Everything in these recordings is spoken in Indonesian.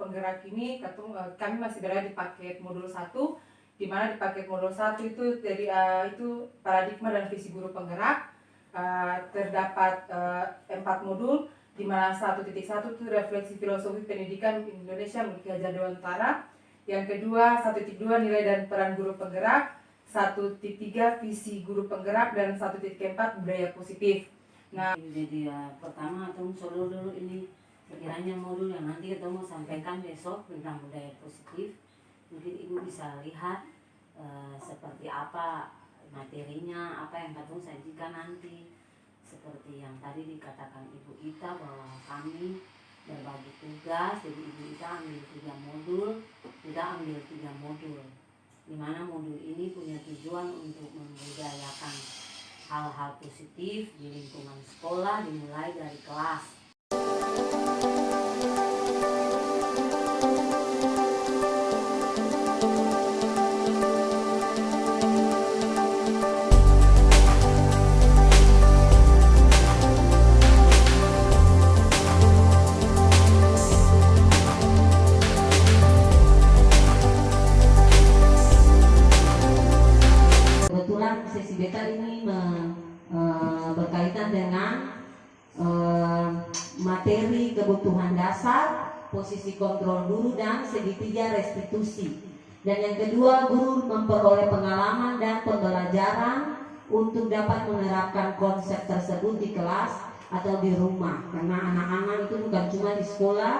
penggerak ini kami masih berada di paket modul 1, di mana di paket modul 1 itu dari itu paradigma dan visi guru penggerak. Terdapat 4 modul, di mana 1.1 itu refleksi filosofi pendidikan Indonesia menurut Ki Hajar Dewantara. Yang kedua 1.2 nilai dan peran guru penggerak, 1.3 visi guru penggerak, dan 1.4 budaya positif. Nah, jadi pertama ketemu solo dulu ini sekiranya modul yang nanti kita mau sampaikan besok tentang budaya positif. Mungkin ibu bisa lihat seperti apa materinya, apa yang ketemu sajikan nanti. Seperti yang tadi dikatakan Ibu Ita bahwa kami berbagi tugas, jadi Ibu Ita ambil 3 modul, kita ambil 3 modul, di mana modul ini punya tujuan untuk membudayakan hal-hal positif di lingkungan sekolah dimulai dari kelas. Sesi beta ini berkaitan dengan materi kebutuhan dasar, posisi kontrol guru, dan segitiga restitusi. Dan yang kedua, guru memperoleh pengalaman dan pembelajaran untuk dapat menerapkan konsep tersebut di kelas atau di rumah. Karena anak-anak itu bukan cuma di sekolah,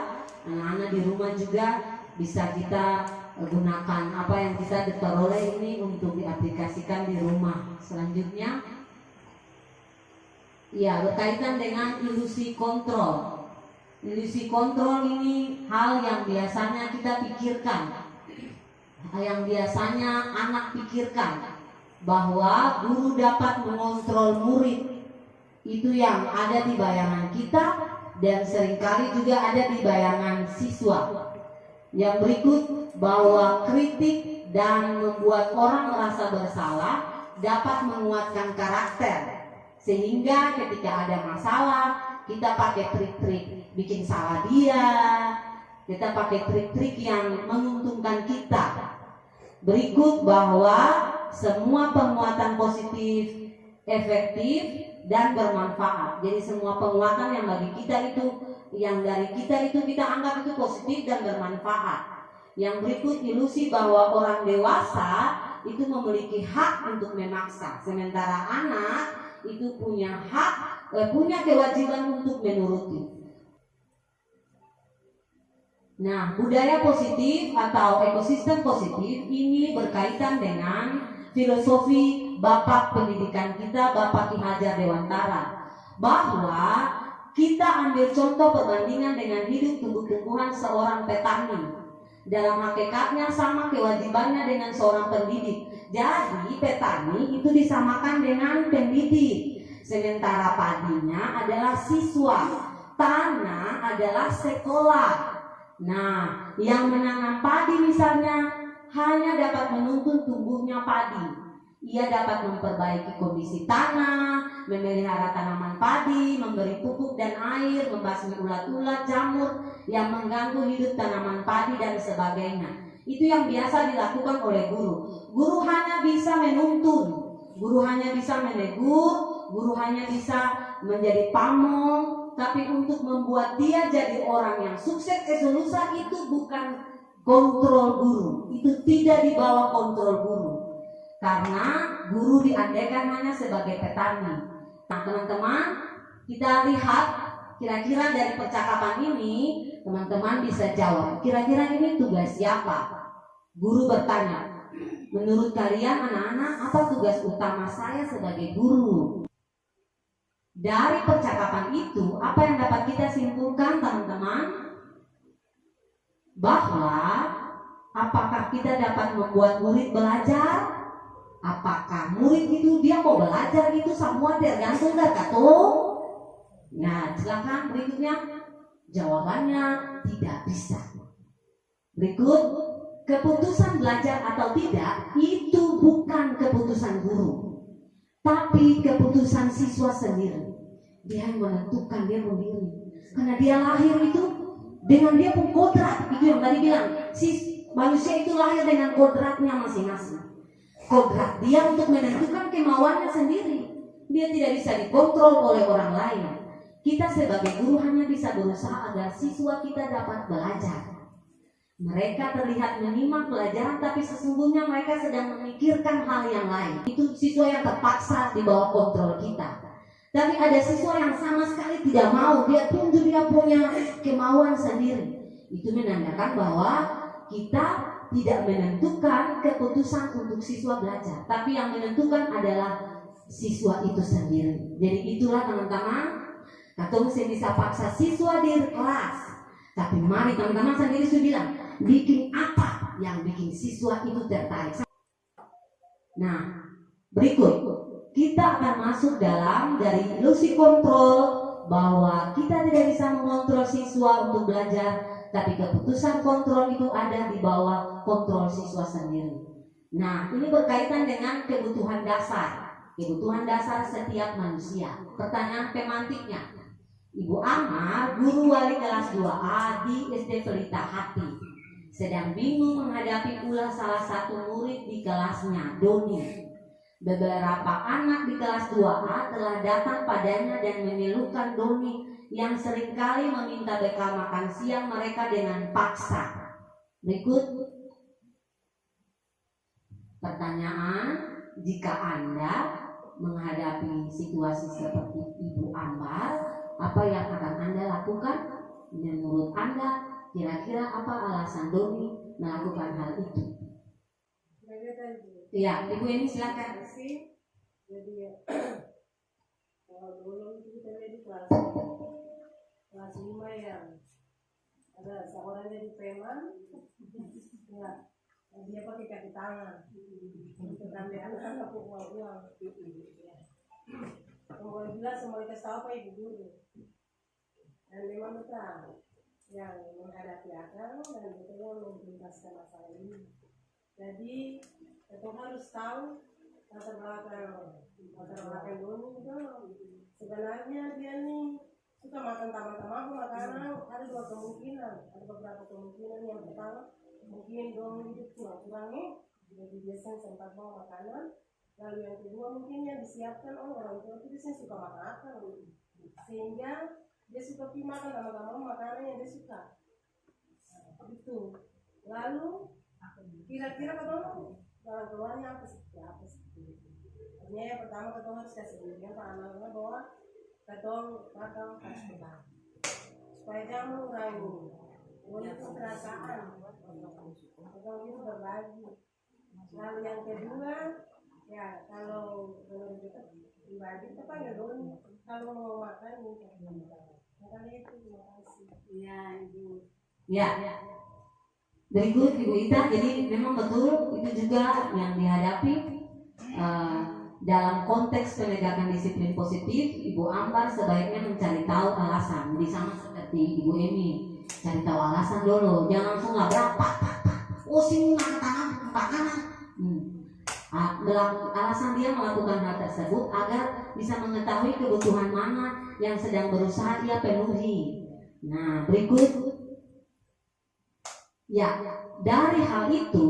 anak-anak di rumah juga bisa kita gunakan apa yang kita peroleh ini untuk diaplikasikan di rumah. Selanjutnya, ya, berkaitan dengan ilusi kontrol. Ilusi kontrol ini hal yang biasanya kita pikirkan, yang biasanya anak pikirkan, bahwa guru dapat mengontrol murid. Itu yang ada di bayangan kita dan seringkali juga ada di bayangan siswa. Yang berikut, bahwa kritik dan membuat orang merasa bersalah dapat menguatkan karakter, sehingga ketika ada masalah kita pakai trik-trik bikin salah dia, kita pakai trik-trik yang menguntungkan kita. Berikut, bahwa semua penguatan positif efektif dan bermanfaat. Jadi semua penguatan yang bagi kita itu, yang dari kita itu kita anggap itu positif dan bermanfaat. Yang berikut, ilusi bahwa orang dewasa itu memiliki hak untuk memaksa, sementara anak itu punya hak, punya kewajiban untuk menuruti. Nah, budaya positif atau ekosistem positif ini berkaitan dengan filosofi Bapak pendidikan kita, Bapak Ki Hajar Dewantara, bahwa kita ambil contoh perbandingan dengan hidup tumbuh-tumbuhan seorang petani. Dalam hakikatnya sama kewajibannya dengan seorang pendidik. Jadi petani itu disamakan dengan pendidik, sementara padinya adalah siswa, tanah adalah sekolah. Nah, yang menanam padi misalnya hanya dapat menuntun tumbuhnya padi. Ia dapat memperbaiki kondisi tanah, memelihara tanaman padi, memberi pupuk dan air, membasmi ulat-ulat, jamur yang mengganggu hidup tanaman padi dan sebagainya. Itu yang biasa dilakukan oleh guru. Guru hanya bisa menuntun, guru hanya bisa menegur, guru hanya bisa menjadi pamong. Tapi untuk membuat dia jadi orang yang sukses lusa itu bukan kontrol guru, itu tidak di bawah kontrol guru. Karena guru diandaikan hanya sebagai petani. Nah, teman-teman, kita lihat kira-kira dari percakapan ini, teman-teman bisa jawab. Kira-kira ini tugas siapa? Guru bertanya, menurut kalian anak-anak, apa tugas utama saya sebagai guru? Dari percakapan itu, apa yang dapat kita simpulkan, teman-teman? Bahwa apakah kita dapat membuat murid belajar? Apakah murid itu dia mau belajar itu semua tergantung dari katung? Nah, silakan berikutnya. Jawabannya tidak bisa. Berikut, keputusan belajar atau tidak itu bukan keputusan guru, tapi keputusan siswa sendiri. Dia yang menentukan, dia sendiri. Karena dia lahir itu dengan dia pun kodrat. Itu yang tadi bilang, si manusia itu lahir dengan kodratnya masing-masing. Kodrat dia untuk menentukan kemauannya sendiri. Dia tidak bisa dikontrol oleh orang lain. Kita sebagai guru hanya bisa berusaha agar siswa kita dapat belajar. Mereka terlihat menyimak pelajaran, tapi sesungguhnya mereka sedang memikirkan hal yang lain. Itu siswa yang terpaksa di bawah kontrol kita. Tapi ada siswa yang sama sekali tidak mau, dia tunduk, dia punya kemauan sendiri. Itu menandakan bahwa kita tidak menentukan keputusan untuk siswa belajar, tapi yang menentukan adalah siswa itu sendiri. Jadi itulah teman-teman, katong bisa paksa siswa di kelas, tapi mari teman-teman sendiri sudah bilang, bikin apa yang bikin siswa itu tertarik. Nah, berikut kita akan masuk dalam dari ilusi kontrol, bahwa kita tidak bisa mengontrol siswa untuk belajar, tapi keputusan kontrol itu ada di bawah kontrol siswa sendiri. Nah, ini berkaitan dengan kebutuhan dasar setiap manusia. Pertanyaan pemantiknya, Ibu Amar, guru wali kelas 2A di SD Pelita Hati, sedang bingung menghadapi pula salah satu murid di kelasnya, Doni. Beberapa anak di kelas 2A telah datang padanya dan mengeluhkan Doni yang seringkali meminta bekal makan siang mereka dengan paksa. Berikut pertanyaan, jika Anda menghadapi situasi seperti Ibu Ambar, apa yang akan Anda lakukan? Menurut Anda, kira-kira apa alasan Doni melakukan hal itu? Iya, Ibu ini silakan. Jadi kalau dulu itu kita di kelas 5 ya, ada seorang jadi preman, ya dia pakai kaki tangan, untuk ambil anak uang. Kemudian bilang semua dikasih tahu Pak Ibu Guru, dan memang betul yang menghadapi akal dan betul yang menuntaskan masalah ini. Jadi kita harus tahu latar belakang dulu itu. Sebenarnya dia nih suka makan tamak-tamak makanan. Ada dua kemungkinan, ada beberapa kemungkinan. Yang pertama mungkin dong hidup kurang-kurangnya, jadi biasanya sempat bawa makanan. Lalu yang kedua mungkin yang disiapkan oleh orang tua itu biasanya suka makan, sehingga dia suka makan tamak-tamak makanan yang dia suka. Itu. Lalu kira-kira ketemu jalan keluarnya apa sih? Artinya yang pertama ketemu harus kasih bimbingan ke anak-anak bahwa ketemu harus berbagi supaya jangan mengurangi untuk perasaan, ketemu itu berbagi. Lalu yang kedua ya, kalau menurut kita pribadi kita panggil dulu kalau mau makan makanya itu. Terima kasih. Iya Ibu. Ya. Berikut Ibu Ita, jadi memang betul itu juga yang dihadapi dalam konteks penegakan disiplin positif. Ibu Ambar sebaiknya mencari tahu alasan. Jadi sama seperti Ibu Emi, cari tahu alasan dulu, jangan langsung labrak sini makanan. Alasan dia melakukan hal tersebut agar bisa mengetahui kebutuhan mana yang sedang berusaha dia penuhi. Nah, berikut. Ya, dari hal itu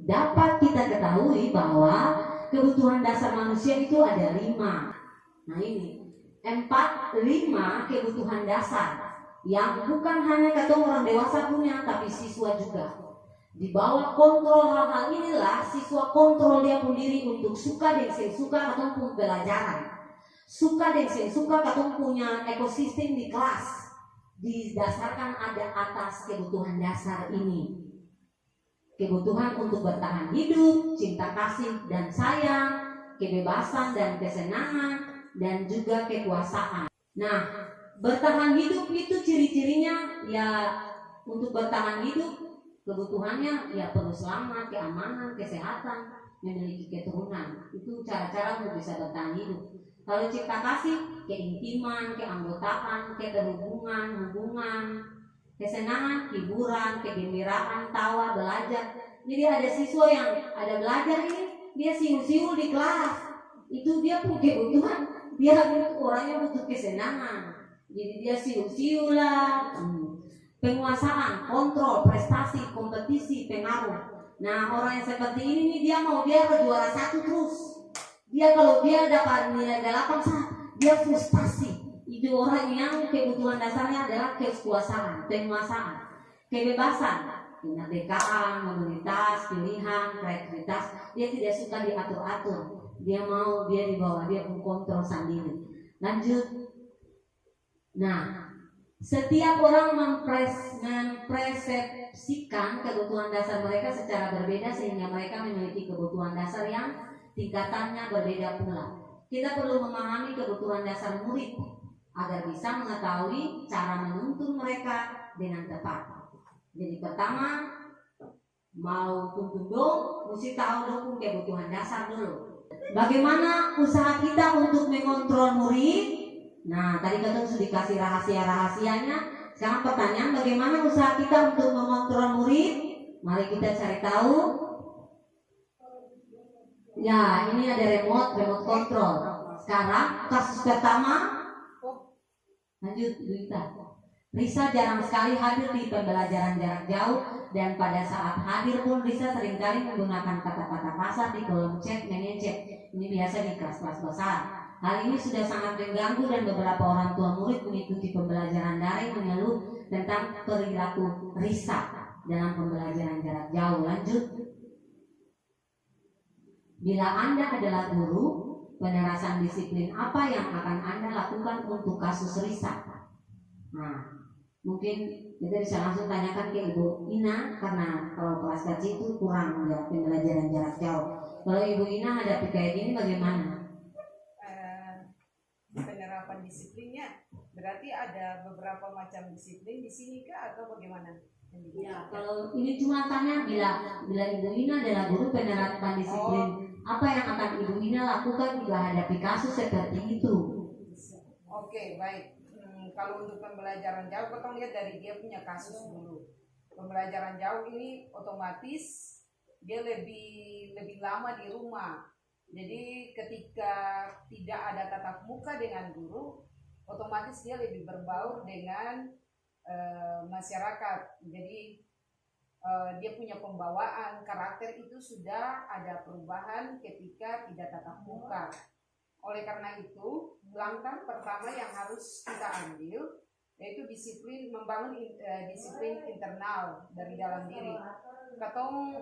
dapat kita ketahui bahwa kebutuhan dasar manusia itu ada 5. Nah ini 4-5 kebutuhan dasar yang bukan hanya kata orang dewasa punya, tapi siswa juga. Di bawah kontrol hal-hal inilah siswa kontrol dia sendiri untuk suka dan suka atau pelajaran, suka dan suka atau punya ekosistem di kelas. Didasarkan ada atas kebutuhan dasar ini. Kebutuhan untuk bertahan hidup, cinta kasih dan sayang, kebebasan dan kesenangan, dan juga kekuasaan. Nah, bertahan hidup itu ciri-cirinya ya, untuk bertahan hidup kebutuhannya ya perlu selamat, keamanan, kesehatan, memiliki keturunan. Itu cara-cara untuk bisa bertahan hidup. Kalau cinta kasih, keintiman, keanggotaan, keterhubungan, hubungan, kesenangan, hiburan, kegembiraan, tawa, belajar. Jadi ada siswa yang ada belajar ini, dia siul-siul di kelas. Itu dia punya kebutuhan, dia orangnya butuh kesenangan. Jadi dia siul-siul lah. penguasaan, kontrol, prestasi, kompetisi, pengaruh. Nah, orang yang seperti ini nih, dia mau dia juara 1 terus. Dia kalau dia dapat nilai 8, dia frustasi. Itu orang yang kebutuhan dasarnya adalah kekuasaan, penguasaan, kebebasan, kemerdekaan, mobilitas, pilihan, kreativitas. Dia tidak suka diatur-atur. Dia mau dia dibawa, dia pun kontrol sendiri. Lanjut. Nah, setiap orang mempersepsikan kebutuhan dasar mereka secara berbeda sehingga mereka memiliki kebutuhan dasar yang tingkatannya berbeda pula. Kita perlu memahami kebutuhan dasar murid agar bisa mengetahui cara menuntun mereka dengan tepat. Jadi pertama, mau tuntun dong, mesti tahu dong kebutuhan dasar dulu. Bagaimana usaha kita untuk mengontrol murid? Nah, tadi kita sudah dikasih rahasia-rahasianya. Sekarang pertanyaan, bagaimana usaha kita untuk mengontrol murid? Mari kita cari tahu. Ya, ini ada remote control. Sekarang kasus pertama. Lanjut, Rita. Risa jarang sekali hadir di pembelajaran jarak jauh, dan pada saat hadir pun Risa seringkali menggunakan kata-kata kasar di kolom chat manager. Ini biasa di kelas-kelas besar. Hal ini sudah sangat mengganggu dan beberapa orang tua murid mengikuti pembelajaran daring mengeluh tentang perilaku Risa dalam pembelajaran jarak jauh. Lanjut. Bila Anda adalah guru, penerasan disiplin apa yang akan Anda lakukan untuk kasus Risa? Nah, mungkin kita bisa langsung tanyakan ke Ibu Ina, karena kalau kelas kecil itu kurang ya pembelajaran jarak jauh. Kalau Ibu Ina hadapi kayak gini bagaimana? Penerapan disiplinnya berarti ada beberapa macam disiplin di sini kah atau bagaimana? Ya, kalau ini cuma tanya bila Ibu Ina adalah guru, penerapan disiplin apa yang akan Ibu Ina lakukan jika hadapi kasus seperti itu? Oke, baik. Kalau untuk pembelajaran jauh, kita lihat dari dia punya kasus dulu. Pembelajaran jauh ini otomatis dia lebih lama di rumah. Jadi ketika tidak ada tatap muka dengan guru, otomatis dia lebih berbaur dengan masyarakat. Jadi dia punya pembawaan karakter itu sudah ada perubahan ketika tidak tatap muka. Oleh karena itu, langkah pertama yang harus kita ambil yaitu disiplin, membangun disiplin internal dari dalam diri. Katong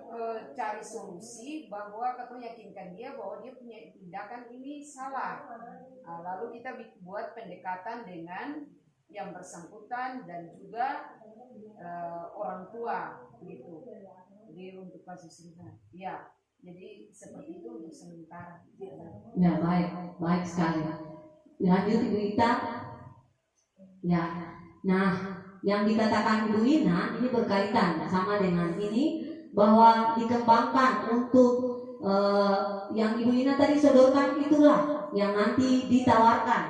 cari solusi bahwa katong yakinkan dia bahwa dia punya tindakan ini salah. Nah, lalu kita buat pendekatan dengan yang bersangkutan dan juga orang tua gitu. Jadi untuk kasus ini, ya. Jadi seperti itu untuk sementara. Ya, baik sekali. Lanjut Ibu Ita. Ya, nah yang dikatakan Ibu Ina ini berkaitan sama dengan ini, bahwa dikembangkan untuk yang Ibu Ina tadi sodorkan, itulah yang nanti ditawarkan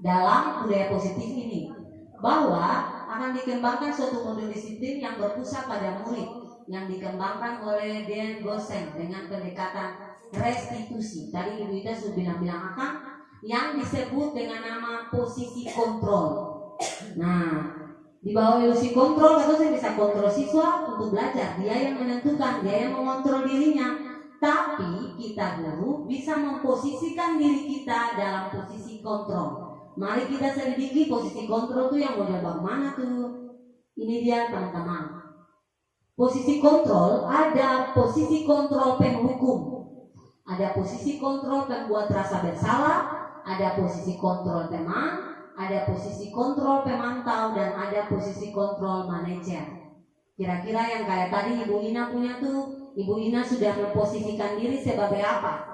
dalam budaya positif ini, bahwa akan dikembangkan suatu modul disiplin yang berpusat pada murid, yang dikembangkan oleh Dan Gosen dengan pendekatan restitusi. Tadi Ibu Ina sudah bilang akan yang disebut dengan nama posisi kontrol. Nah, di bawah ilusi kontrol, atau saya bisa kontrol siswa untuk belajar. Dia yang menentukan, dia yang mengontrol dirinya. Tapi kita guru bisa memposisikan diri kita dalam posisi kontrol. Mari kita selidiki posisi kontrol itu yang model bagaimana tuh. Ini dia teman-teman. Posisi kontrol, ada posisi kontrol penghukum, ada posisi kontrol pembuat rasa bersalah, ada posisi kontrol teman, ada posisi kontrol pemantau, dan ada posisi kontrol manajer. Kira-kira yang kayak tadi Ibu Ina punya tuh, Ibu Ina sudah memposisikan diri sebagai apa?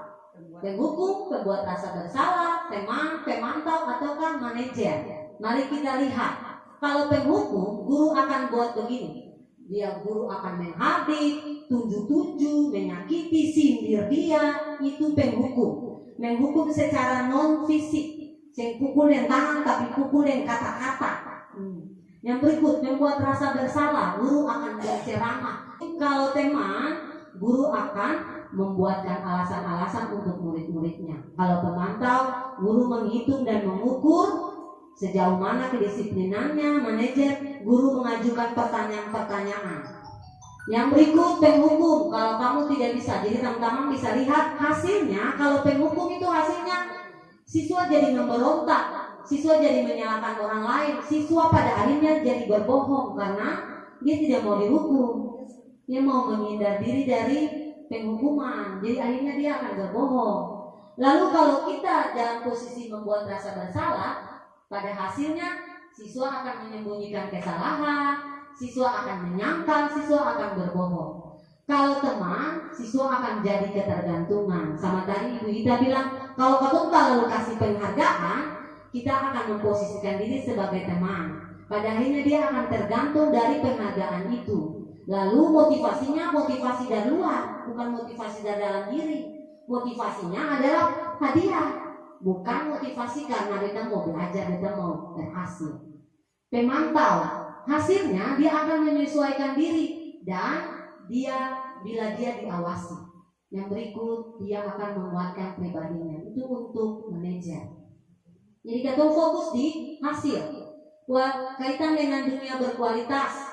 Penghukum, pembuat rasa bersalah, teman, pemantau, ataukah manajer? Mari kita lihat. Kalau penghukum, guru akan buat begini. Guru akan menghardik, tunjuk-tunjuk, menyakiti, sindir dia, itu penghukum. Menghukum secara non fisik. Yang pukul yang tangan tapi pukul yang kata-kata. Yang berikut, membuat rasa bersalah, guru akan berceramah. Kalau teman, guru akan membuatkan alasan-alasan untuk murid-muridnya. Kalau pemantau, guru menghitung dan mengukur sejauh mana kedisiplinannya manajer, guru mengajukan pertanyaan-pertanyaan. Yang berikut penghukum, kalau kamu tidak bisa, jadi teman-teman bisa lihat hasilnya. Kalau penghukum itu hasilnya siswa jadi memberontak, siswa jadi menyalahkan orang lain, siswa pada akhirnya jadi berbohong karena dia tidak mau dihukum, dia mau menghindar diri dari penghukuman, jadi akhirnya dia akan berbohong. Lalu kalau kita dalam posisi membuat rasa bersalah, pada hasilnya siswa akan menyembunyikan kesalahan, siswa akan menyangkal, siswa akan berbohong. Kalau teman, siswa akan jadi ketergantungan. Sama tadi Ibu Ida bilang, kalau kamu lalu kasih penghargaan, kita akan memposisikan diri sebagai teman. Pada akhirnya dia akan tergantung dari penghargaan itu. Lalu motivasinya motivasi dari luar, bukan motivasi dari dalam diri. Motivasinya adalah hadiah, bukan motivasi karena kita mau belajar, kita mau berhasil. Pemantau, hasilnya dia akan menyesuaikan diri dan bila dia diawasi. Yang berikut, dia akan menguatkan pribadinya. Itu untuk manajer. Jadi kita fokus di hasil. Kaitan dengan dunia berkualitas.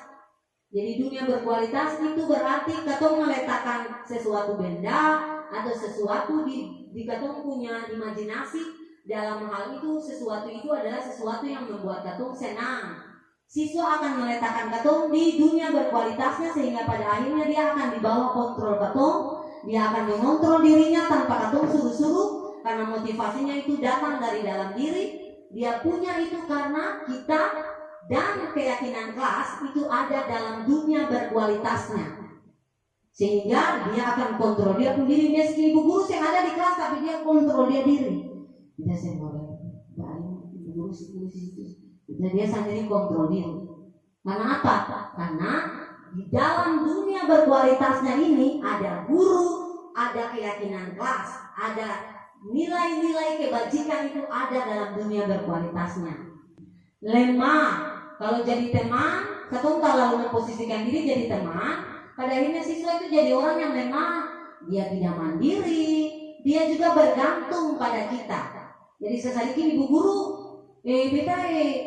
Jadi dunia berkualitas itu berarti kita meletakkan sesuatu benda atau sesuatu di kita punya imajinasi. Dalam hal itu sesuatu itu adalah sesuatu yang membuat kita senang. Siswa akan meletakkan katong di dunia berkualitasnya sehingga pada akhirnya dia akan dibawa kontrol katong. Dia akan mengontrol dirinya tanpa katong suruh-suruh karena motivasinya itu datang dari dalam diri. Dia punya itu karena kita dan keyakinan kelas itu ada dalam dunia berkualitasnya. Sehingga dia akan kontrol dia sendiri. Meski ibu guru yang ada di kelas tapi dia kontrol dia diri. Tidak boleh. Ibu guru itu. Dan dia sendiri kontrol diri. Karena apa? Karena di dalam dunia berkualitasnya ini ada guru, ada keyakinan kelas, ada nilai-nilai kebajikan itu ada dalam dunia berkualitasnya. Lemah, kalau jadi teman, ketemu kalau memposisikan diri jadi teman, pada akhirnya siswa itu jadi orang yang lemah. Dia tidak mandiri, dia juga bergantung pada kita. Jadi sesadiki ibu guru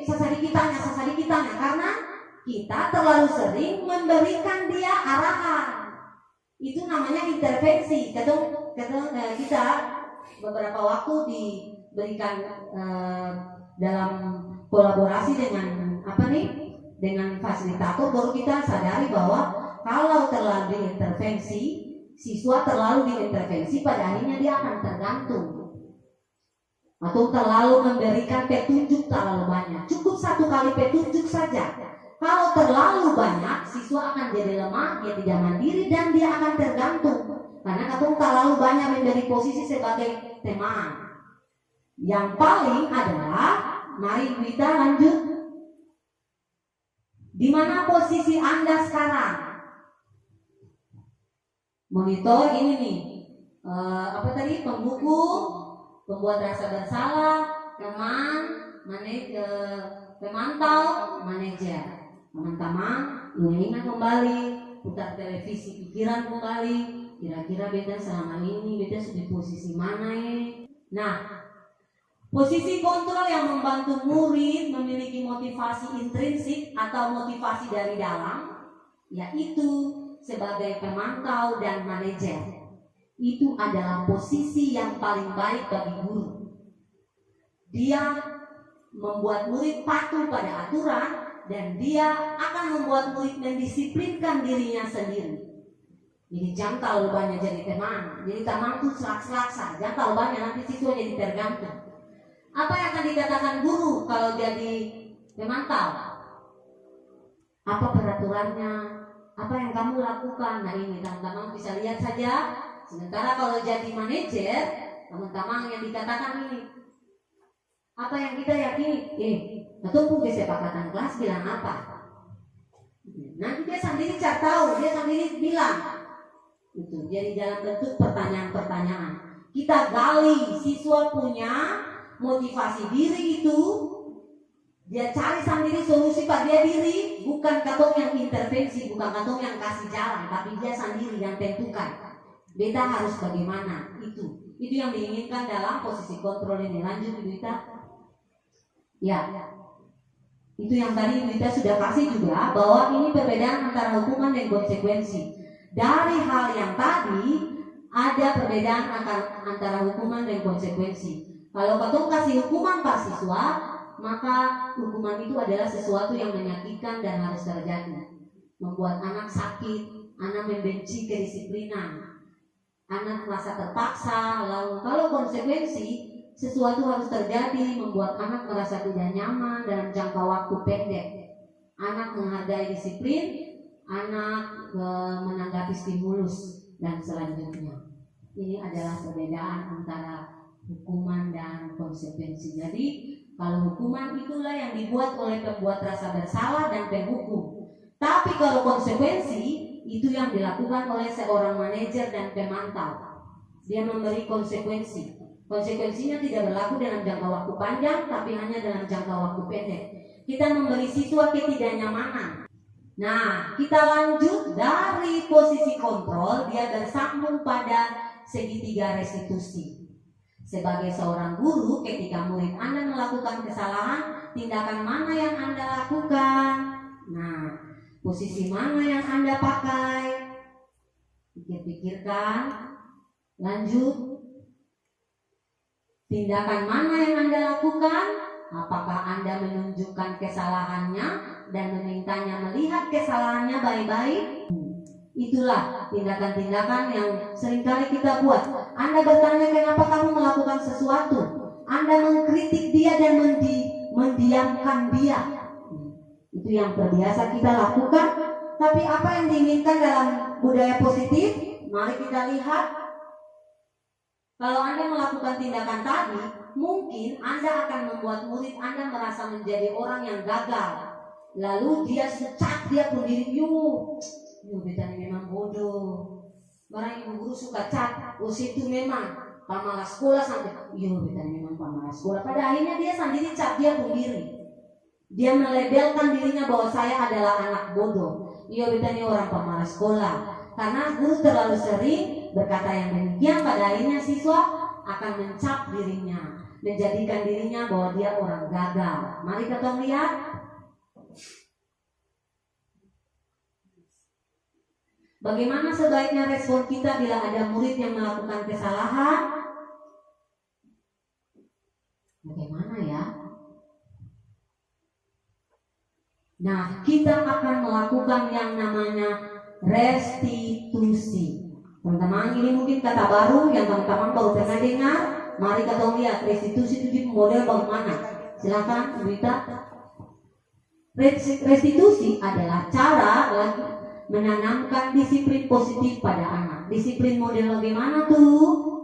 sasari kitanya karena kita terlalu sering memberikan dia arahan. Itu namanya intervensi. Kita beberapa waktu diberikan dalam kolaborasi dengan fasilitator, baru kita sadari bahwa kalau terlalu diintervensi, siswa terlalu diintervensi, pada akhirnya dia akan tergantung. Atau terlalu memberikan petunjuk terlalu banyak. Cukup satu kali petunjuk saja. Kalau terlalu banyak, siswa akan jadi lemah, dia tidak mandiri dan dia akan tergantung. Karena kamu terlalu banyak memberi posisi sebagai teman. Yang paling adalah, mari kita lanjut. Di mana posisi Anda sekarang? Monitor ini nih. Pembuku. Pembuat rasa bersalah, teman, pemantau, manajer. Teman-teman, ingat kembali, putar televisi pikiran kembali. Kira-kira beta selama ini beta sudah posisi mana ini? Nah, posisi kontrol yang membantu murid memiliki motivasi intrinsik atau motivasi dari dalam, yaitu sebagai pemantau dan manajer. Itu adalah posisi yang paling baik bagi guru. Dia membuat murid patuh pada aturan dan dia akan membuat murid mendisiplinkan dirinya sendiri. Jadi jangan terlalu banyak jadi teman. Jadi teman itu selak-selaksa. Jangan terlalu banyak, nanti siswa jadi tergantung. Apa yang akan dikatakan guru kalau jadi pemantau? Apa peraturannya? Apa yang kamu lakukan? Nah ini teman-teman bisa lihat saja. Sementara kalau jadi manajer, teman-teman yang dikatakan ini, apa yang kita yakini? Betul kesepakatan kelas bilang apa? Nanti dia sendiri cari tahu, dia sendiri bilang. Itu jadi dalam bentuk pertanyaan-pertanyaan. Kita gali siswa punya motivasi diri itu. Dia cari sendiri solusi pada dia diri, bukan katong yang intervensi, bukan katong yang kasih jalan, tapi dia sendiri yang tentukan. Beta harus bagaimana, itu yang diinginkan dalam posisi kontrol ini. Lanjut Ibu Ita. Ya, itu yang tadi kita sudah kasih juga, bahwa ini perbedaan antara hukuman dan konsekuensi. Dari hal yang tadi ada perbedaan antara hukuman dan konsekuensi. Kalau katong kasih hukuman Pak siswa, maka hukuman itu adalah sesuatu yang menyakitkan dan harus terjadi, membuat anak sakit, anak membenci kedisiplinan, anak merasa terpaksa. Lalu kalau konsekuensi, sesuatu harus terjadi, membuat anak merasa tidak nyaman dalam jangka waktu pendek. Anak menghargai disiplin, anak menanggapi stimulus, dan selanjutnya. Ini adalah perbedaan antara hukuman dan konsekuensi. Jadi kalau hukuman itulah yang dibuat oleh pembuat rasa bersalah dan penghukum. Tapi kalau konsekuensi itu yang dilakukan oleh seorang manajer dan pemantau. Dia memberi konsekuensi. Konsekuensinya tidak berlaku dalam jangka waktu panjang, tapi hanya dalam jangka waktu pendek. Kita memberi siswa ketidaknyamanan. Nah, kita lanjut dari posisi kontrol, dia bersambung pada segitiga restitusi. Sebagai seorang guru, ketika murid Anda melakukan kesalahan, tindakan mana yang Anda lakukan? Nah, posisi mana yang Anda pakai? Pikir-pikirkan. Lanjut. Tindakan mana yang Anda lakukan? Apakah Anda menunjukkan kesalahannya dan memintanya melihat kesalahannya baik-baik? Itulah tindakan-tindakan yang seringkali kita buat. Anda bertanya kenapa kamu melakukan sesuatu, Anda mengkritik dia dan mendiamkan dia. Itu yang terbiasa kita lakukan. Tapi apa yang diinginkan dalam budaya positif? Mari kita lihat. Kalau Anda melakukan tindakan tadi, mungkin Anda akan membuat murid Anda merasa menjadi orang yang gagal. Lalu dia secak, dia pun diri, beta ini memang bodoh. Barang ibu guru suka cat, itu memang pamalas sekolah sampai, beta ini memang pamalas sekolah. Pada akhirnya dia sendiri cat dia sendiri. Dia melabelkan dirinya bahwa saya adalah anak bodoh. Beta ini orang pamalas sekolah. Karena guru terlalu sering berkata yang demikian, pada akhirnya siswa akan mencap dirinya, menjadikan dirinya bahwa dia orang gagal. Mari kita lihat. Bagaimana sebaiknya respon kita bila ada murid yang melakukan kesalahan? Bagaimana ya? Nah, kita akan melakukan yang namanya restitusi. Teman-teman, ini mungkin kata baru yang teman-teman baru pernah dengar. Mari kita lihat restitusi itu di model bagaimana. Silakan, Berita. Restitusi adalah cara menanamkan disiplin positif pada anak. Disiplin model bagaimana tuh?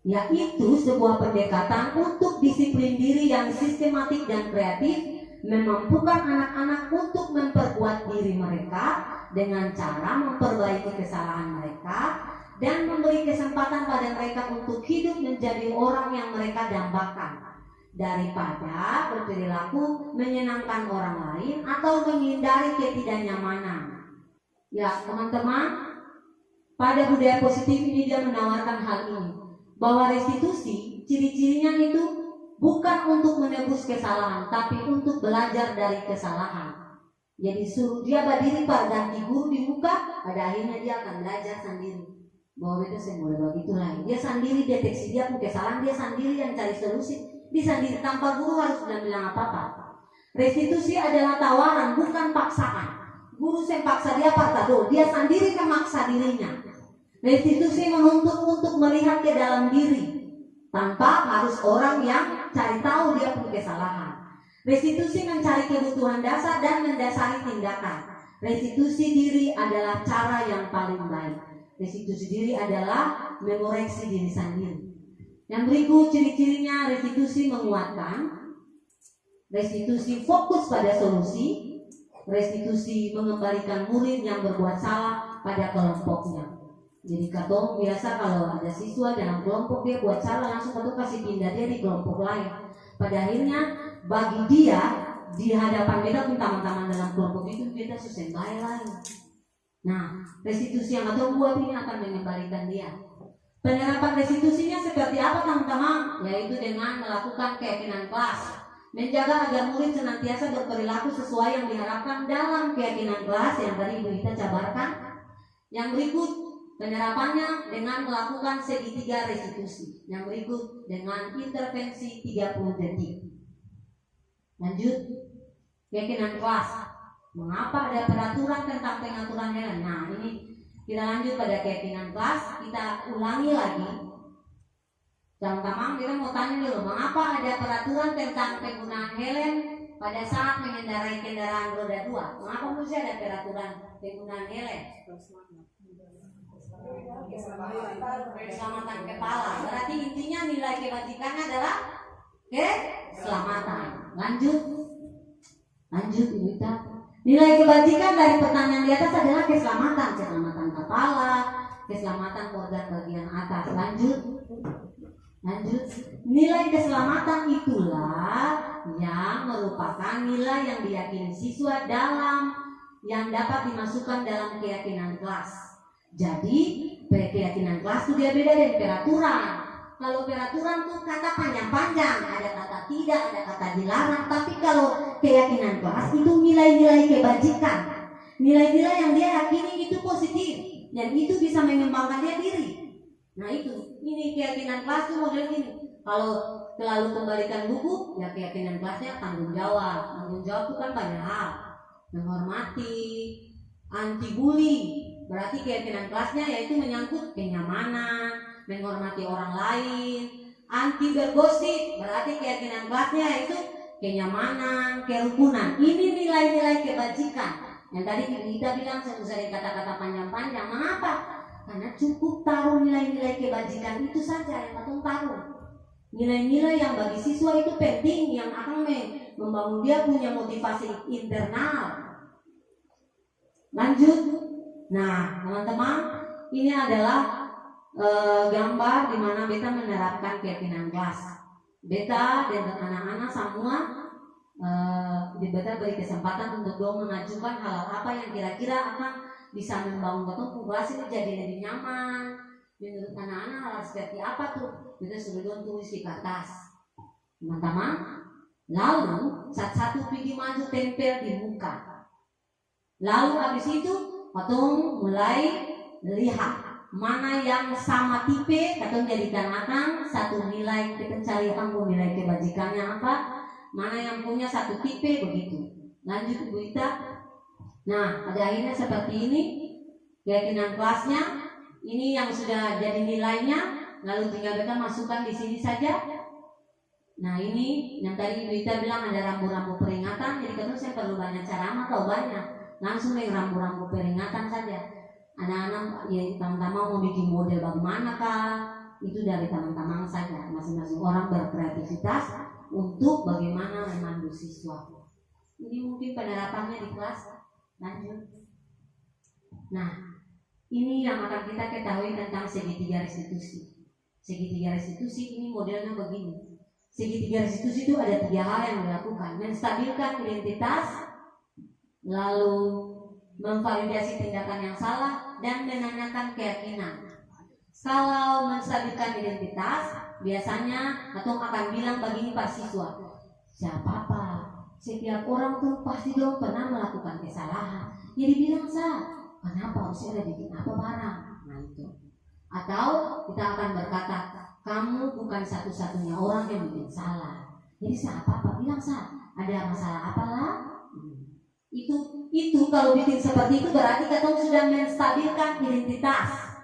Yaitu sebuah pendekatan untuk disiplin diri yang sistematik dan kreatif, memampukan anak-anak untuk memperkuat diri mereka dengan cara memperbaiki kesalahan mereka dan memberi kesempatan pada mereka untuk hidup menjadi orang yang mereka dambakan, daripada berperilaku menyenangkan orang lain atau menghindari ketidaknyamanan. Ya teman-teman, pada budaya positif ini dia menawarkan hal ini, bahwa restitusi ciri-cirinya itu bukan untuk menebus kesalahan, tapi untuk belajar dari kesalahan. Jadi suruh dia berdiri pada guru di muka, pada akhirnya dia akan belajar sendiri. Bahwa itu saya mulai begitu lagi. Dia sendiri deteksi dia punya kesalahan, dia sendiri yang cari solusi. Dia sendiri tanpa guru harus bilang apa-apa. Restitusi adalah tawaran, bukan paksaan. Guru saya paksa dia partado, dia sendiri memaksa dirinya. Restitusi menuntut untuk melihat ke dalam diri, tanpa harus orang yang cari tahu dia punya kesalahan. Restitusi mencari kebutuhan dasar dan mendasari tindakan. Restitusi diri adalah cara yang paling baik. Restitusi diri adalah mengoreksi diri sendiri. Yang berikut ciri-cirinya: restitusi menguatkan, restitusi fokus pada solusi, restitusi mengembalikan murid yang berbuat salah pada kelompoknya. Jadi katong biasa kalau ada siswa dalam kelompok dia buat salah, langsung katong kasih pindah dia di kelompok lain. Pada akhirnya bagi dia di hadapan kita pun teman-teman dalam kelompok itu kita susah baik lagi. Nah, restitusi yang katong buat ini akan mengembalikan dia. Penerapan restitusinya seperti apa teman-teman? Yaitu dengan melakukan keyakinan kelas. menjaga agar murid senantiasa berperilaku sesuai yang diharapkan dalam keyakinan kelas yang tadi Ibu Ita jabarkan. Yang berikut penerapannya dengan melakukan segitiga restitusi. Yang berikut dengan intervensi 30 detik. Lanjut, keyakinan kelas. Mengapa ada peraturan tentang pengaturan hewan? Nah, ini kita lanjut pada keyakinan kelas. Kita ulangi lagi. Teman-teman, kita mau tanya dulu, mengapa ada peraturan tentang penggunaan helm pada saat mengendarai kendaraan roda 2? Mengapa mesti ada peraturan penggunaan helm? Keselamatan kepala. Berarti intinya nilai kebajikannya adalah keselamatan. Lanjut Ibu Ita. Nilai kebajikan dari pertanyaan di atas adalah keselamatan kepala, keselamatan organ bagian atas. Lanjut. Nilai keselamatan itulah yang merupakan nilai yang diyakini siswa dalam yang dapat dimasukkan dalam keyakinan kelas. Jadi keyakinan kelas itu dia beda dari peraturan. Kalau peraturan tuh kata panjang-panjang, ada kata tidak, ada kata dilarang. Tapi kalau keyakinan kelas itu nilai-nilai kebajikan, nilai-nilai yang dia yakini itu positif dan itu bisa mengembangkan dia diri. Nah ini keyakinan kelas itu model ini. Kalau selalu kembalikan buku, ya keyakinan kelasnya tanggung jawab. Tanggung jawab itu kan banyak hal. Menghormati, anti bully. Berarti keyakinan kelasnya yaitu menyangkut kenyamanan, menghormati orang lain. Anti bergosip. Berarti keyakinan kelasnya yaitu kenyamanan, kerukunan. Ini nilai-nilai kebajikan. Yang tadi kita bilang saya kata-kata panjang-panjang. Mengapa? Karena cukup taruh nilai-nilai kebajikan itu saja yang Katong taruh. Nilai-nilai yang bagi siswa itu penting, yang akan membangun dia punya motivasi internal. Lanjut. Nah, teman-teman, ini adalah gambar di mana beta menerapkan keyakinan kelas. Beta dan anak-anak semua beta beri kesempatan untuk dong mengajukan hal apa yang kira-kira akan bisa membangun Katong kelas ini jadi lebih nyaman. Menurut anak-anak hal seperti apa tuh? Kita sudah dong tulis di kertas, teman-teman. Lalu satu-satu pergi maju tempel di muka. Lalu habis itu Katong mulai lihat mana yang sama tipe, Katong jadikan akan satu nilai. Kita cari akan nilai kebajikannya apa. Mana yang punya satu tipe begitu. Lanjut Ibu Ita. Nah, pada akhirnya seperti ini keyakinan kelasnya. Ini yang sudah jadi nilainya, lalu tinggal kita masukkan di sini saja. Nah, ini yang tadi Ibu Ita bilang ada rambu-rambu peringatan. Jadi kalau saya perlu banyak ceramah atau banyak, langsung yang rambu-rambu peringatan saja. Anak-anak ya teman-teman mau bikin model bagaimanakah, itu dari teman-teman saja. Masing-masing orang berkreativitas untuk bagaimana memandu siswa. Ini mungkin penerapannya di kelas. Lanjut. Nah, ini yang akan kita ketahui tentang segitiga restitusi. Segitiga restitusi ini modelnya begini. Segitiga restitusi itu ada 3 hal yang dilakukan: menstabilkan identitas, lalu memvalidasi tindakan yang salah, dan menanyakan keyakinan. Kalau menstabilkan identitas, biasanya Katong akan bilang begini Pak siswa, siapa Pak? Setiap orang tuh pasti dong pernah melakukan kesalahan. Jadi bilang kenapa harus ada bikin apa barang? Nah itu. Atau kita akan berkata, kamu bukan satu-satunya orang yang bikin salah. Jadi siapa Pak bilang ada masalah apalah? Itu kalau bikin seperti itu berarti Katong sudah menstabilkan identitas.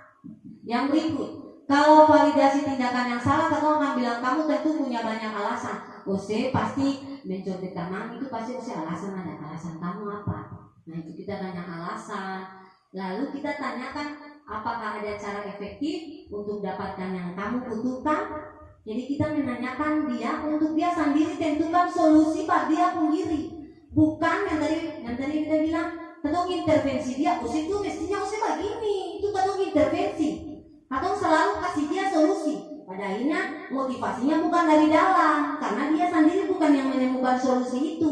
Yang berikut, kalau validasi tindakan yang salah, Katong akan bilang kamu tentu punya banyak alasan. Ose pasti mencoret kanan itu pasti alasan, ada alasan kamu apa? Nah itu kita tanya alasan. Lalu kita tanyakan apakah ada cara efektif untuk dapatkan yang kamu butuhkan. Jadi kita menanyakan dia untuk dia sendiri tentukan solusi pada dia sendiri. Bukan yang tadi kita bilang Katong intervensi dia, itu mestinya begini, itu Katong intervensi. Katong selalu kasih dia solusi. Pada akhirnya motivasinya bukan dari dalam, karena dia sendiri bukan yang menemukan solusi itu.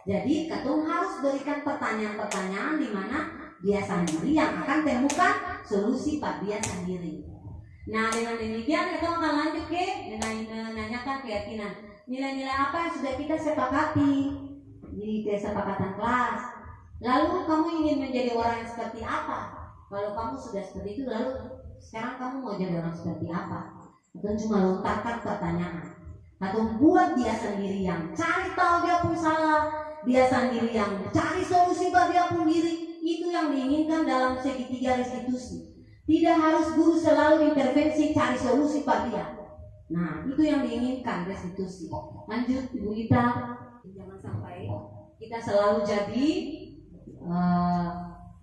Jadi Katong harus berikan pertanyaan-pertanyaan di mana dia sendiri yang akan temukan solusi pada dia sendiri. Nah dengan demikian Katong akan lanjut dengan menanyakan keyakinan. nilai-nilai apa yang sudah kita sepakati di kesepakatan kelas. Lalu kamu ingin menjadi orang yang seperti apa? Kalau kamu sudah seperti itu, lalu sekarang kamu mau jadi orang seperti apa? Atau cuma lontarkan pertanyaan, atau buat dia sendiri yang cari tahu dia pun salah, dia sendiri yang cari solusi buat dia pun diri. Itu yang diinginkan dalam segitiga restitusi. Tidak harus guru selalu intervensi cari solusi buat dia. Nah, itu yang diinginkan restitusi. Lanjut Ibu Ita. Jangan sampai kita selalu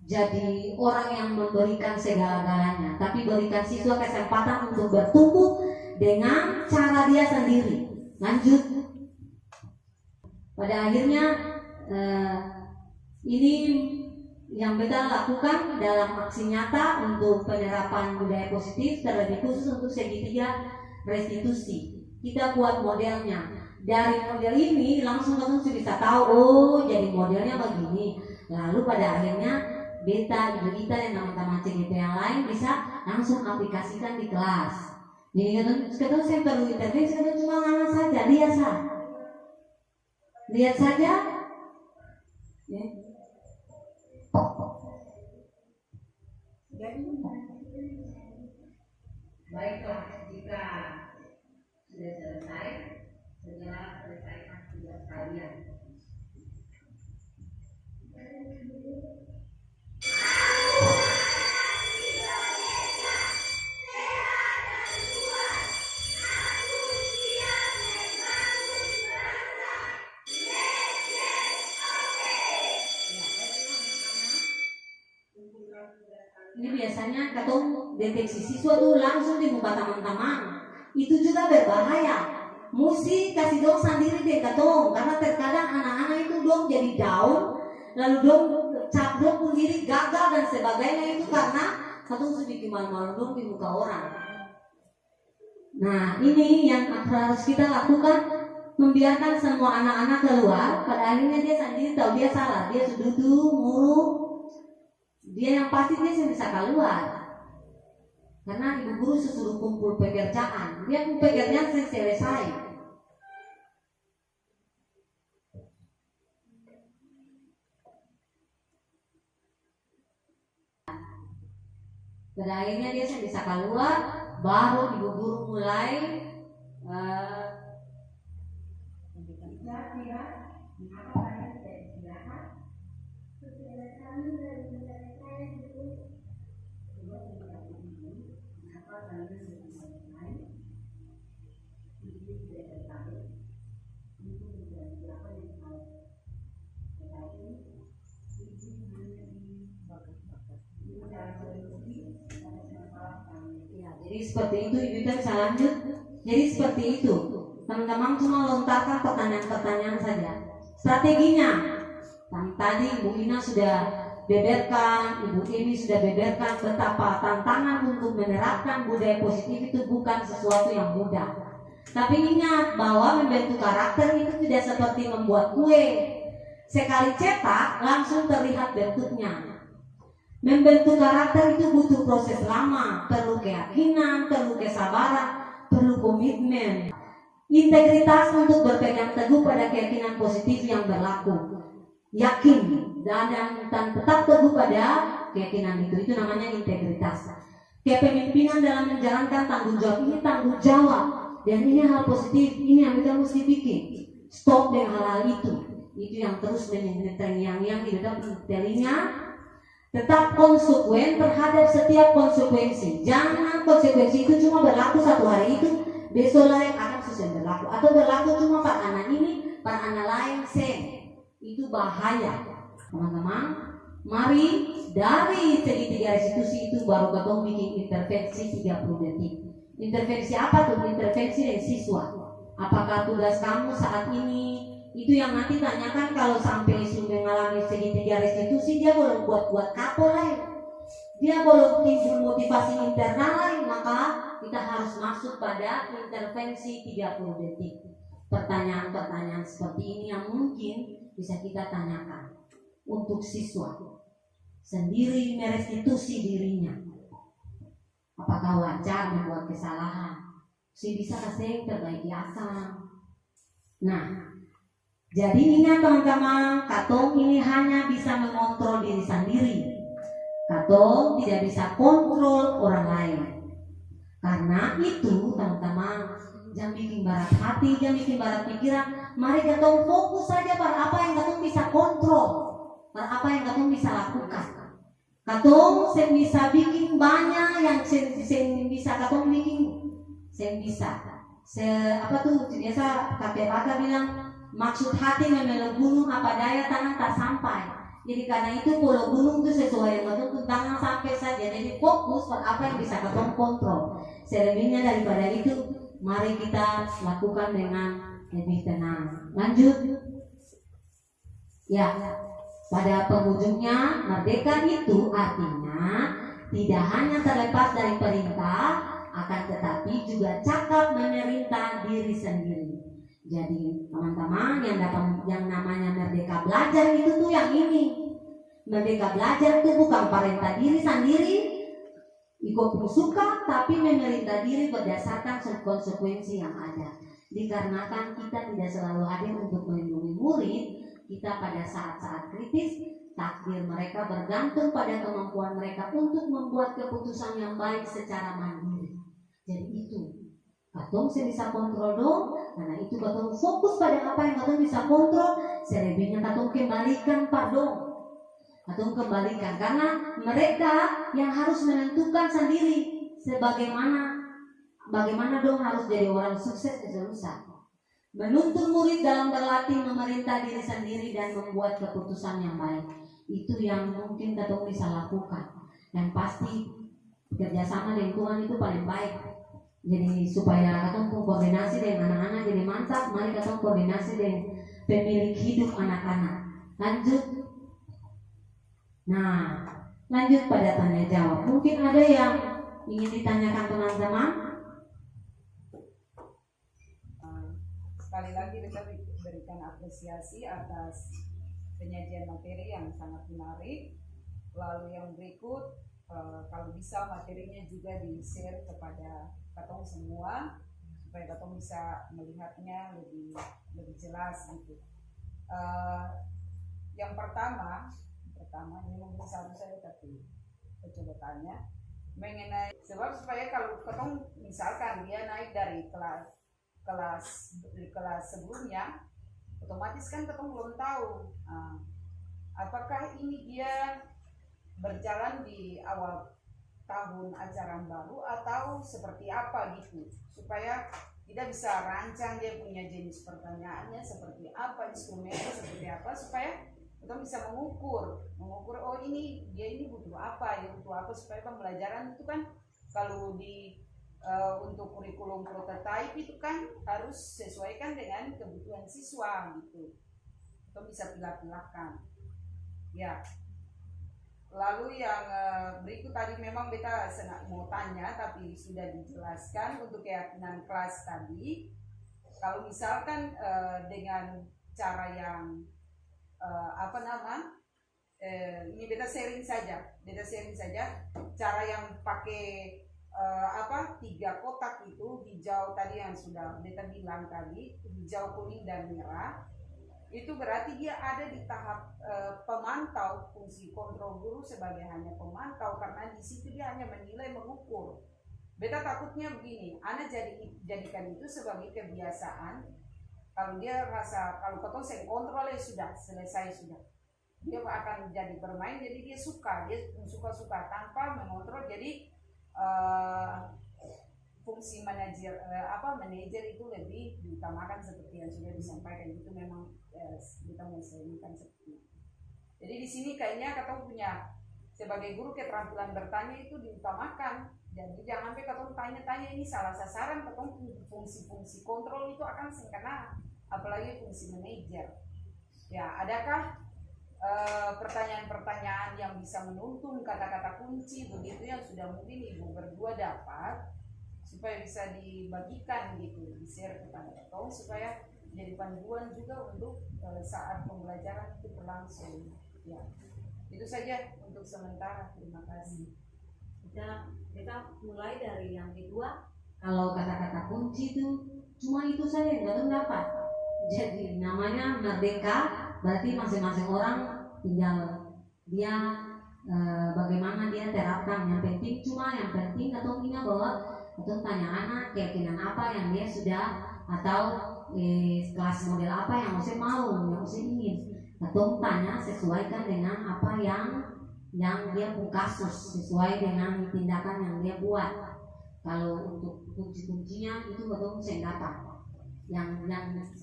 jadi orang yang memberikan segala-galanya, tapi berikan siswa kesempatan untuk bertumbuh dengan cara dia sendiri. Lanjut. Pada akhirnya ini yang kita lakukan dalam aksi nyata untuk penerapan budaya positif, terlebih khusus untuk segitiga restitusi. Kita buat modelnya. Dari model ini langsung kamu bisa tahu, oh jadi modelnya begini. Lalu pada akhirnya beta, ibu kita dan teman-teman CGP yang lain bisa langsung aplikasikan di kelas. Jadi kadang saya perlu intervensi, kadang cuma anak saja, lihat saja. Ya. Baiklah, jika sudah selesai, segera selesaikan tugas kalian. Ini biasanya ketemu deteksi siswa tuh langsung di muka teman-teman. Itu juga berbahaya. Mesti kasih dong sendiri deh katong, karena terkadang anak-anak itu dong jadi down, lalu dong cap dong pun diri gagal dan sebagainya, itu karena katong sedikit malu-malu dong di muka orang. Nah, ini yang harus kita lakukan, membiarkan semua anak-anak keluar. Pada akhirnya dia sendiri tahu dia salah, dia sudah duduk murung. Dia yang pasti dia bisa keluar, karena ibu guru sesuruh kumpul pekerjaan, dia pun pekerjaan selesai. Pada akhirnya dia bisa keluar, baru ibu guru mulai jadi seperti itu. Ibu kita bisa lanjut. Jadi seperti itu, teman-teman cuma lontarkan pertanyaan-pertanyaan saja. Strateginya, tadi Ibu Ina sudah beberkan, Ibu Emi sudah beberkan betapa tantangan untuk menerapkan budaya positif itu bukan sesuatu yang mudah. Tapi ingat bahwa membentuk karakter itu tidak seperti membuat kue. Sekali cetak langsung terlihat bentuknya. Membentuk karakter itu butuh proses lama, perlu keyakinan, perlu kesabaran, perlu komitmen, integritas untuk berpegang teguh pada keyakinan positif yang berlaku, yakin dan tetap teguh pada keyakinan itu namanya integritas. Kepemimpinan dalam menjalankan tanggung jawab ini tanggung jawab, dan ini hal positif, ini yang kita mesti bikin. Stop dengan hal-hal itu yang terus yang di dalam telinga. Tetap konsekuen terhadap setiap konsekuensi. Jangan konsekuensi itu cuma berlaku satu hari itu, besok lain akan susah berlaku, atau berlaku cuma pada anak ini, pada anak lain itu bahaya. Teman-teman, mari dari segitiga restitusi itu baru kita bikin intervensi 30 detik. Intervensi apa tuh? Intervensi dari siswa. Apakah tugas kamu saat ini? Itu yang nanti tanyakan kalau sampai sudah mengalami segitiga restitusi, dia belum buat kapol lain, dia belum timbul motivasi internal lain, maka kita harus masuk pada intervensi 30 detik. Pertanyaan-pertanyaan seperti ini yang mungkin bisa kita tanyakan untuk siswa sendiri merestitusi dirinya. Apakah wajar membuat kesalahan? Si bisa kasih perbaiki akal. Nah, jadi ingat teman-teman, katong ini hanya bisa mengontrol diri sendiri. Katong tidak bisa kontrol orang lain. Karena itu teman-teman, jangan bikin barat hati, jangan bikin barat pikiran. Mari katong fokus saja pada apa yang katong bisa kontrol, pada apa yang katong bisa lakukan. Katong bisa bikin banyak yang bisa katong bikin, bisa. Apa tuh biasa kakek Baga bilang, maksud hati memeluk gunung, apa daya tangan tak sampai. Jadi karena itu kalau gunung itu sesuai yang katong tangan sampai saja. Jadi fokus pada apa yang bisa katong kontrol. Selebihnya daripada itu, mari kita lakukan dengan lebih tenang. Lanjut. Ya, pada penghujungnya merdeka itu artinya tidak hanya terlepas dari perintah, akan tetapi juga cakap memerintah diri sendiri. Jadi teman-teman, yang namanya merdeka belajar itu tuh yang ini. Merdeka belajar itu bukan perintah diri sendiri, ikut suka, tapi memerintah diri berdasarkan konsekuensi yang ada. Dikarenakan kita tidak selalu hadir untuk melindungi murid, kita pada saat-saat kritis, takdir mereka bergantung pada kemampuan mereka untuk membuat keputusan yang baik secara mandiri. Jadi itu katong bisa kontrol dong. Karena itu katong fokus pada apa yang katong bisa kontrol. Selebihnya katong kembalikan katong kembalikan, karena mereka yang harus menentukan sendiri bagaimana dong harus jadi orang sukses di Selusa. Menuntun murid dalam berlatih memerintah diri sendiri dan membuat keputusan yang baik. Itu yang mungkin katong bisa lakukan. Dan pasti kerjasama dengan Tuhan itu paling baik. Jadi supaya katong koordinasi dengan anak-anak jadi mantap, mari katong koordinasi dengan pemilik hidup anak-anak. Lanjut. Nah, lanjut pada tanya jawab. Mungkin ada yang ingin ditanyakan teman-teman? Sekali lagi kita berikan apresiasi atas penyajian materi yang sangat menarik. Lalu yang berikut, kalau bisa materinya juga di-share kepada katong semua supaya katong bisa melihatnya lebih jelas gitu. Yang pertama ini mungkin satu saya tapi saya coba tanya mengenai sebab supaya kalau katong misalkan dia naik dari kelas sebelumnya, otomatis kan katong belum tahu apakah ini dia berjalan di awal tahun ajaran baru atau seperti apa gitu, supaya kita bisa rancang dia punya jenis pertanyaannya seperti apa, instrumennya seperti apa, supaya kita bisa mengukur oh ini dia ini butuh apa supaya pembelajaran itu kan kalau untuk kurikulum prototype itu kan harus sesuaikan dengan kebutuhan siswa gitu. Kita bisa pilah-pilahkan. Ya. Lalu yang berikut tadi memang beta mau tanya tapi sudah dijelaskan untuk keyakinan kelas tadi. Kalau misalkan dengan cara yang ini beta sharing saja cara yang pakai 3 kotak itu, hijau tadi yang sudah beta bilang tadi, hijau, kuning dan merah, itu berarti dia ada di tahap pemantau. Fungsi kontrol guru sebagai hanya pemantau, karena di situ dia hanya menilai, mengukur. Beta takutnya begini, anak jadikan itu sebagai kebiasaan. Kalau dia rasa kalau ketong saya kontrol ya sudah selesai, sudah dia akan jadi bermain, jadi dia suka tanpa mengontrol. Jadi fungsi manajer itu lebih diutamakan seperti yang sudah disampaikan. Itu memang kita mau sampaikan seperti itu. Jadi di sini kayaknya katong punya sebagai guru keterampilan bertanya itu diutamakan. Jadi jangan sampai katong tanya-tanya ini salah sasaran, katong fungsi-fungsi kontrol itu akan sengkena, apalagi fungsi manajer. Ya, adakah pertanyaan-pertanyaan yang bisa menuntun kata-kata kunci begitu yang sudah mungkin ibu berdua dapat, supaya bisa dibagikan gitu, di-share kepada katong supaya jadi panduan juga untuk saat pembelajaran itu berlangsung. Ya, itu saja untuk sementara. Terima kasih. Kita mulai dari yang kedua. Kalau kata-kata kunci itu cuma itu saja yang katong dapat. Jadi namanya merdeka berarti masing-masing orang tinggal dia bagaimana dia terapkan. Yang penting atau ingat bahwa atau tanya anak keyakinan apa yang dia sudah atau kelas model apa yang masih mau, yang masih ingin, atau tanya sesuaikan dengan apa yang dia kasus, sesuai dengan tindakan yang dia buat. Kalau untuk kunci-kuncinya itu betul saya dapat yang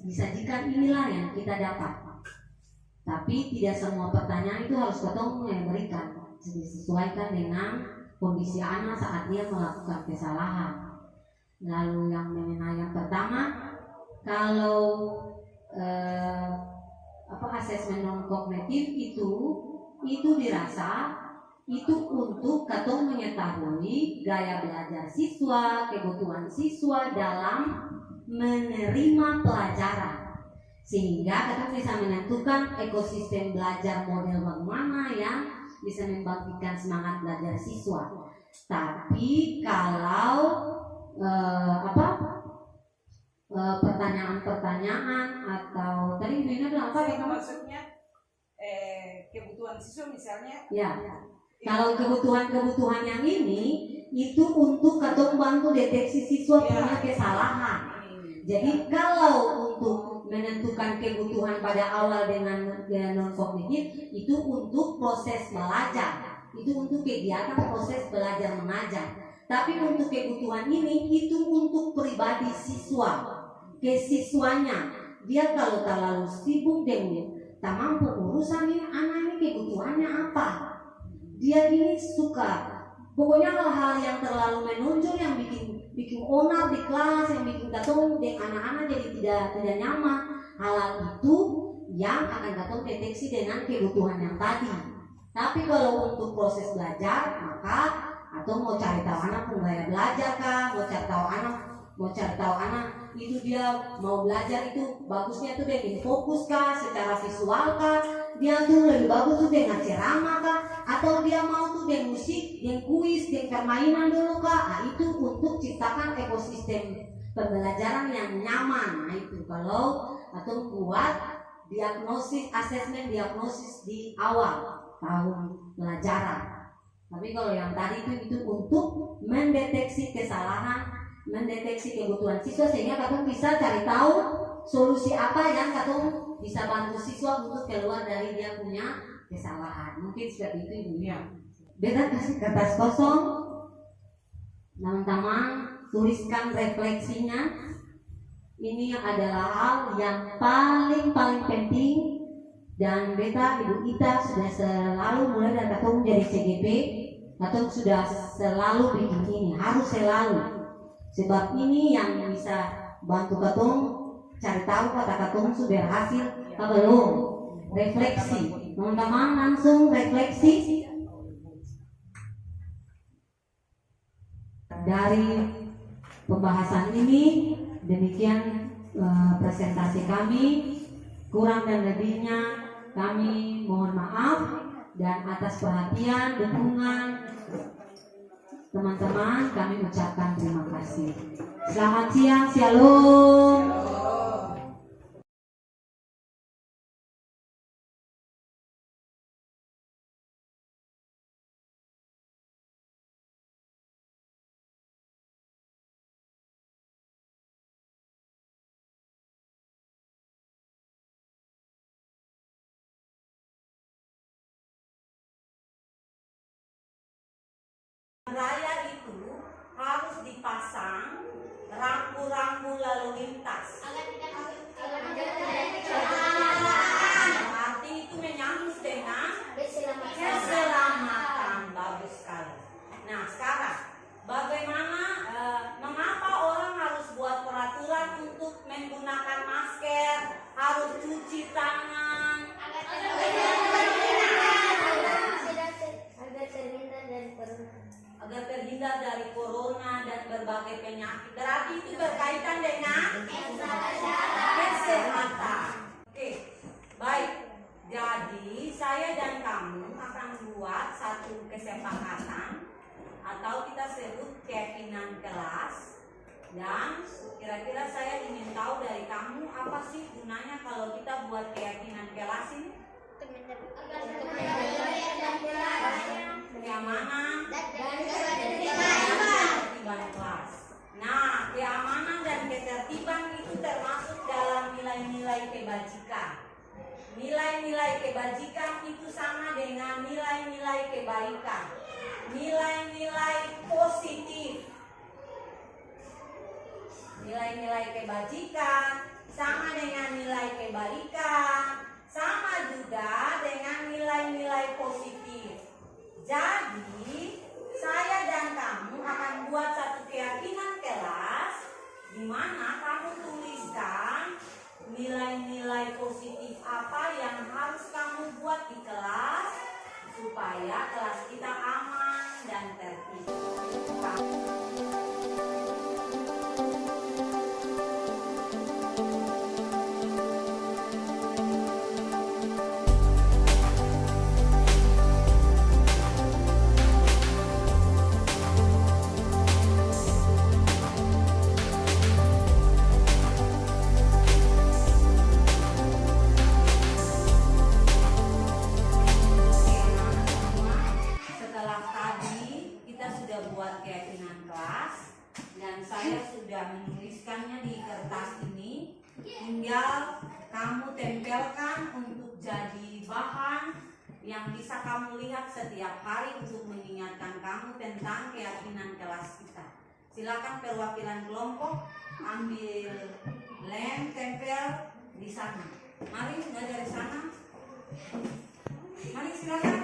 disajikan inilah yang kita dapat. Tapi tidak semua pertanyaan itu harus ketemu yang berikan, disesuaikan dengan kondisi anak saat dia melakukan kesalahan. Lalu yang mengenai yang pertama, kalau asesmen non kognitif itu dirasa itu untuk katong mengetahui gaya belajar siswa, kebutuhan siswa dalam menerima pelajaran, sehingga katong bisa menentukan ekosistem belajar model bagaimana yang bisa membangkitkan semangat belajar siswa. Tapi kalau pertanyaan-pertanyaan atau tadi Ibu bilang apa ya kamu? Maksudnya kebutuhan siswa misalnya. Ya. Kalau kebutuhan yang ini itu untuk katong bantu deteksi siswa punya kesalahan. Jadi kalau untuk menentukan kebutuhan pada awal dengan non kognitif itu untuk proses belajar, itu untuk kegiatan proses belajar mengajar. Tapi untuk kebutuhan ini itu untuk pribadi siswa, ke siswanya. Dia kalau terlalu sibuk dengan tak mampu urusan ini, anak ini kebutuhannya apa? Dia ini suka, pokoknya hal-hal yang terlalu menonjol yang bikin onar di kelas, yang bikin katong dengan anak-anak jadi tidak nyaman. Hal itu yang akan katong deteksi dengan kebutuhan yang tadi. Tapi kalau untuk proses belajar, maka atau mau cari tahu anak pun gaya belajar kah, mau cari tahu anak itu dia mau belajar itu bagusnya tuh dengan fokus kah, secara visual kah, dia tuh lebih bagus tuh dengan ceramah kah, atau dia mau tuh dengan musik, dengan kuis, dengan permainan dulu kah. Nah itu untuk ciptakan ekosistem pembelajaran yang nyaman. Nah itu kalau atau buat diagnosis, asesmen diagnosis di awal tahun pelajaran. Tapi kalau yang tadi itu untuk mendeteksi kesalahan, mendeteksi kebutuhan siswa, sehingga katong bisa cari tahu solusi apa yang katong bisa bantu siswa untuk keluar dari dia punya kesalahan. Mungkin seperti itu Ibu ya. Beta kasih kertas kosong, teman-teman tuliskan refleksinya. Ini adalah hal yang paling penting, dan beta Ibu Ita sudah selalu mulai dari katong jadi CGP, katong sudah selalu bikin ini, harus selalu. Sebab ini yang bisa bantu katong cari tahu kata katong sudah berhasil atau belum. Refleksi, teman-teman langsung refleksi dari pembahasan ini. Demikian presentasi kami, kurang dan lebihnya kami mohon maaf, dan atas perhatian, dukungan teman-teman kami ucapkan terima kasih. Selamat siang, shalom. Raya itu harus dipasang rambu-rambu lalu lintas. Arti itu menyambut dengan keselamatan. Bagus sekali. Nah sekarang bagaimana, mengapa orang harus buat peraturan untuk menggunakan masker, harus cuci tangan? Agar terhindar dari corona dan berbagai penyakit. Berarti itu berkaitan dengan kesehatan. Oke, baik. Jadi saya dan kamu akan buat satu kesepakatan atau kita sebut keyakinan kelas Dan kira-kira saya ingin tahu dari kamu apa sih gunanya kalau kita buat keyakinan kelas ini? Keamanan dan ketertiban kelas. Nah, keamanan dan ketertiban itu termasuk dalam nilai-nilai kebajikan. Nilai-nilai kebajikan itu sama dengan nilai-nilai kebaikan, nilai-nilai positif. Nilai-nilai kebajikan sama dengan nilai kebaikan, sama juga dengan nilai-nilai positif. Jadi, saya dan kamu akan buat satu keyakinan kelas di mana kamu tuliskan nilai-nilai positif apa yang harus kamu buat di kelas supaya kelas kita aman dan tertib. Buat keyakinan kelas dan saya sudah menuliskannya di kertas ini, tinggal kamu tempelkan untuk jadi bahan yang bisa kamu lihat setiap hari untuk mengingatkan kamu tentang keyakinan kelas kita. Silakan perwakilan kelompok ambil lem, tempel di sana. Mari sudah dari sana. Mari silakan.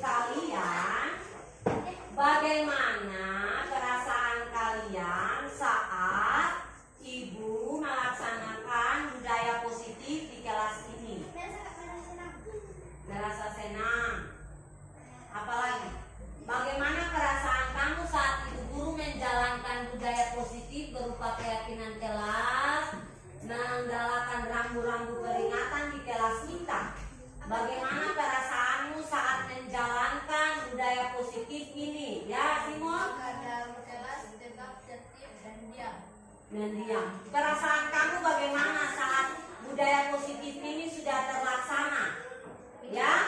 Kalian, bagaimana perasaan kalian saat ibu melaksanakan budaya positif di kelas ini? Merasa senang. Apalagi? Bagaimana perasaan kamu saat ibu guru menjalankan budaya positif berupa keyakinan kelas, menggalakkan rambu-rambu peringatan di kelas kita? Bagaimana perasaanmu saat menjalankan budaya positif ini? Ya, Simon? Dalam kelas tetap tertib dan diam. Dan diam. Perasaan kamu bagaimana saat budaya positif ini sudah terlaksana? Ya?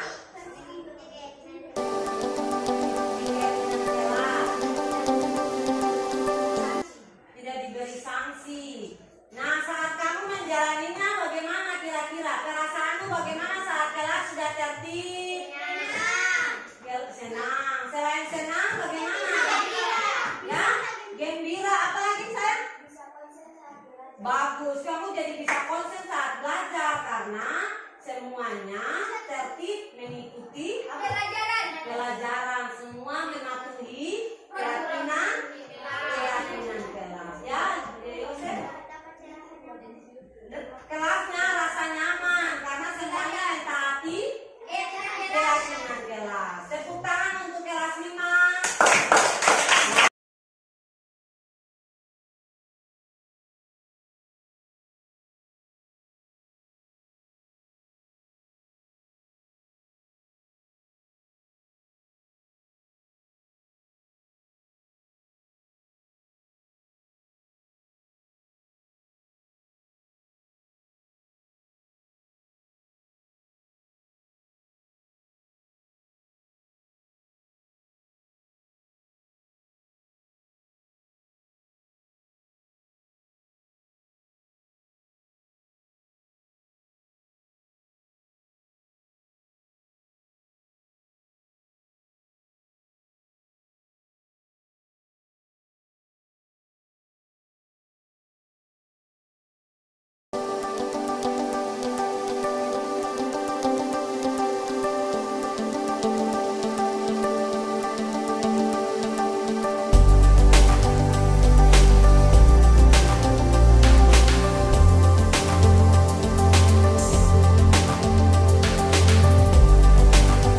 Tidak diberi sanksi. Nah, saat kamu menjalaninya bagaimana kira-kira? Perasaanmu bagaimana saat kelas sudah tertib? Senang. Selain senang bagaimana? Ya? Gembira. Apalagi sayang? Bagus. Kamu jadi bisa konsen saat belajar karena semuanya tertib mengikuti pelajaran.